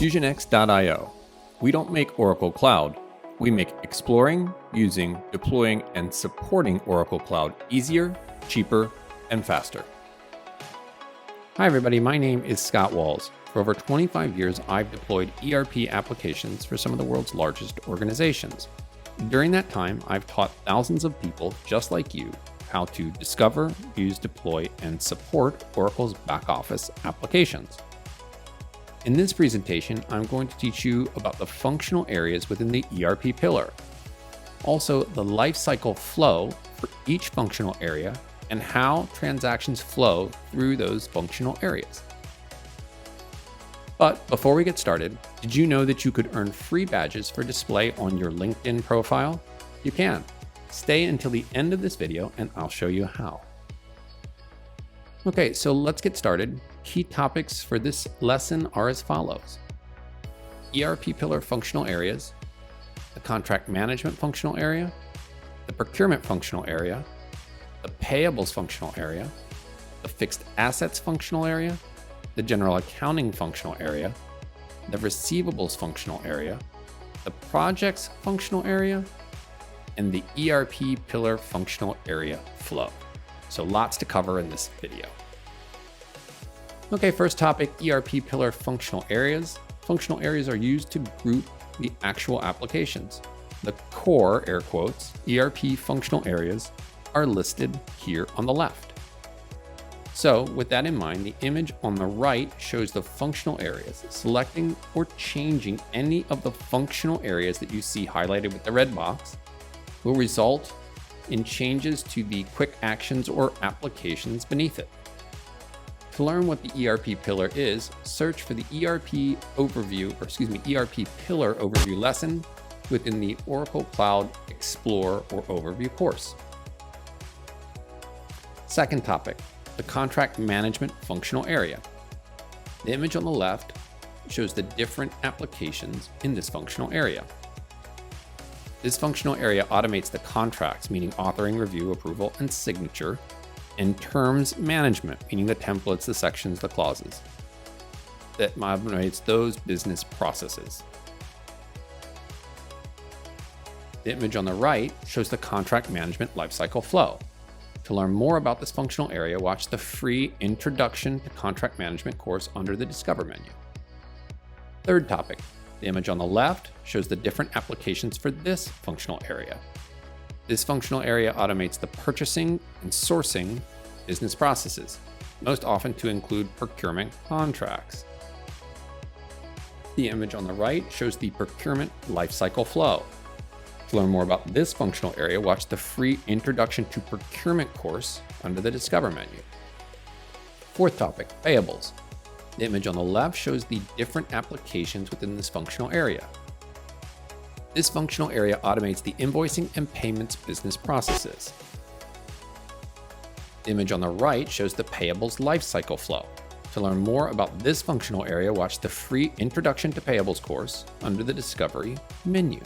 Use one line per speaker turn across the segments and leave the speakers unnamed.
FusionX.io. We don't make Oracle Cloud. We make exploring, using, deploying, and supporting Oracle Cloud easier, cheaper, and faster. Hi everybody, my name is Scott Walls. For over 25 years, I've deployed ERP applications for some of the world's largest organizations. During that time, I've taught thousands of people just like you how to discover, use, deploy, and support Oracle's back office applications. In this presentation, I'm going to teach you about the functional areas within the ERP pillar, also the lifecycle flow for each functional area, and how transactions flow through those functional areas. But before we get started, did you know that you could earn free badges for display on your LinkedIn profile? You can. Stay until the end of this video and I'll show you how. Okay, so let's get started. Key topics for this lesson are as follows: ERP pillar functional areas, the contract management functional area, the procurement functional area, the payables functional area, the fixed assets functional area, the general accounting functional area, the receivables functional area, the projects functional area, and the ERP pillar functional area flow. So lots to cover in this video. Okay, first topic, ERP pillar functional areas. Functional areas are used to group the actual applications. The core, air quotes, ERP functional areas are listed here on the left. So with that in mind, the image on the right shows the functional areas. Selecting or changing any of the functional areas that you see highlighted with the red box will result in changes to the quick actions or applications beneath it. To learn what the ERP pillar is, search for the ERP pillar overview lesson within the Oracle Cloud Explore or Overview course. Second topic, the contract management functional area. The image on the left shows the different applications in this functional area. This functional area automates the contracts, meaning authoring, review, approval, and signature, and terms management, meaning the templates, the sections, the clauses. That automates those business processes. The image on the right shows the contract management lifecycle flow. To learn more about this functional area, watch the free Introduction to Contract Management course under the Discover menu. Third topic, the image on the left shows the different applications for this functional area. This functional area automates the purchasing and sourcing business processes, most often to include procurement contracts. The image on the right shows the procurement lifecycle flow. To learn more about this functional area, watch the free Introduction to Procurement course under the Discover menu. Fourth topic, payables. The image on the left shows the different applications within this functional area. This functional area automates the invoicing and payments business processes. The image on the right shows the payables lifecycle flow. To learn more about this functional area, watch the free Introduction to Payables course under the Discovery menu.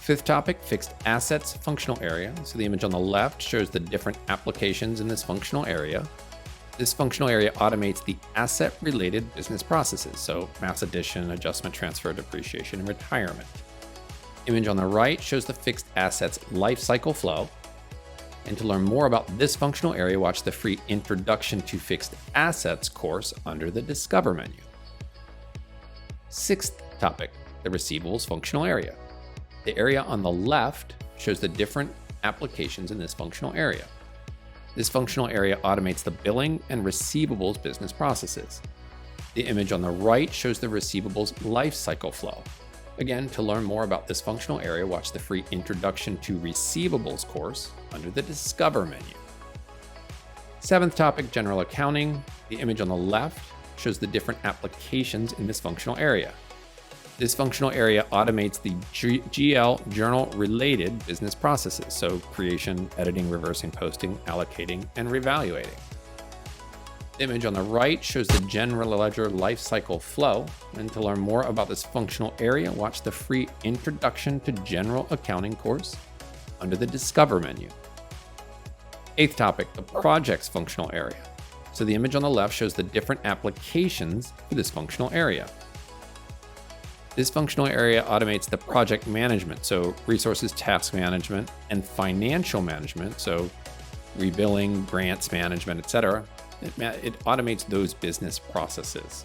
Fifth topic, fixed assets functional area. So the image on the left shows the different applications in this functional area. This functional area automates the asset-related business processes, so mass addition, adjustment, transfer, depreciation, and retirement. Image on the right shows the fixed assets lifecycle flow. And to learn more about this functional area, watch the free Introduction to Fixed Assets course under the Discover menu. Sixth topic, the receivables functional area. The area on the left shows the different applications in this functional area. This functional area automates the billing and receivables business processes. The image on the right shows the receivables lifecycle flow. Again, to learn more about this functional area, watch the free Introduction to Receivables course under the Discover menu. Seventh topic, general accounting. The image on the left shows the different applications in this functional area. This functional area automates the GL journal-related business processes, so creation, editing, reversing, posting, allocating, and revaluating. The image on the right shows the general ledger lifecycle flow, and to learn more about this functional area, watch the free Introduction to General Accounting course under the Discover menu. Eighth topic, the projects functional area. So the image on the left shows the different applications for this functional area. This functional area automates the project management, so resources task management, and financial management, so rebilling, grants management, etc. It automates those business processes.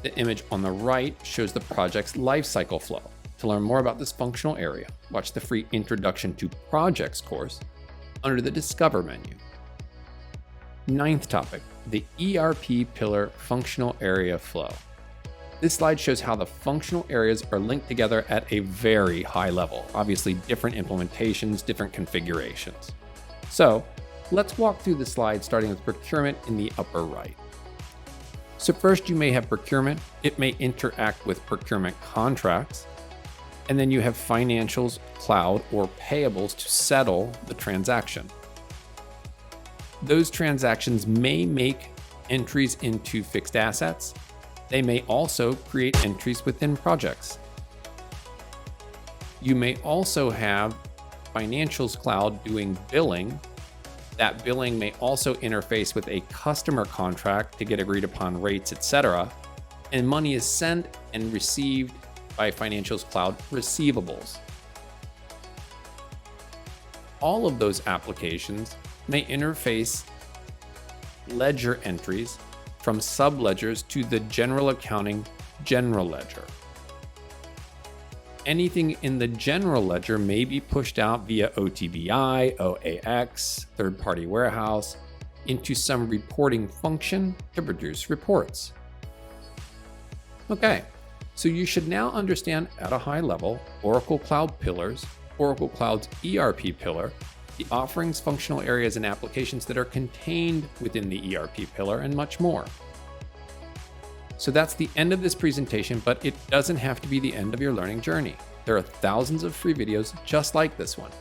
The image on the right shows the project's lifecycle flow. To learn more about this functional area, watch the free Introduction to Projects course under the Discover menu. Ninth topic, the ERP pillar functional area flow. This slide shows how the functional areas are linked together at a very high level. Obviously, different implementations, different configurations. So let's walk through the slide starting with procurement in the upper right. So first you may have procurement. It may interact with procurement contracts. And then you have financials, cloud, or payables to settle the transaction. Those transactions may make entries into fixed assets. They may also create entries within projects. You may also have financials cloud doing billing. That billing may also interface with a customer contract to get agreed upon rates, etc. And money is sent and received by Financials Cloud Receivables. All of those applications may interface ledger entries from subledgers to the general accounting general ledger. Anything in the general ledger may be pushed out via OTBI, OAX, third-party warehouse, into some reporting function to produce reports. Okay. So you should now understand at a high level Oracle Cloud pillars, Oracle Cloud's ERP pillar, the offerings, functional areas, and applications that are contained within the ERP pillar, and much more. So that's the end of this presentation, but it doesn't have to be the end of your learning journey. There are thousands of free videos just like this one.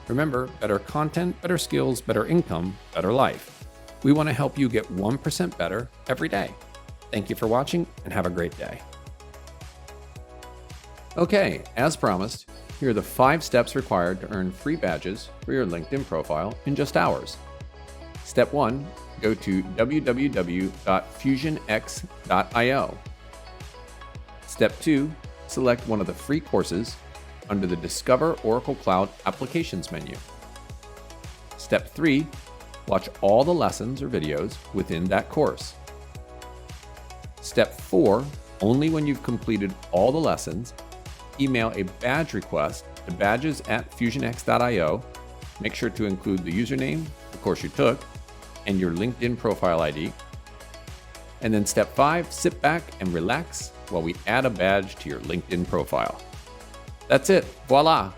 Remember, better content, better skills, better income, better life. We want to help you get 1% better every day. Thank you for watching and have a great day. Okay, as promised, here are the 5 steps required to earn free badges for your LinkedIn profile in just hours. Step 1, go to www.fusionx.io. Step 2, select one of the free courses under the Discover Oracle Cloud Applications menu. Step 3, watch all the lessons or videos within that course. Step 4, only when you've completed all the lessons, email a badge request to badges@fusionx.io. Make sure to include the username, the course you took, and your LinkedIn profile ID. And then step 5, sit back and relax while we add a badge to your LinkedIn profile. That's it, voila!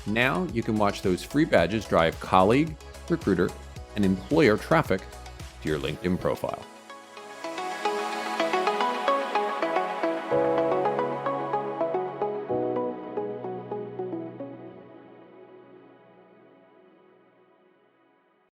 Now you can watch those free badges drive colleague, recruiter, and employer traffic to your LinkedIn profile.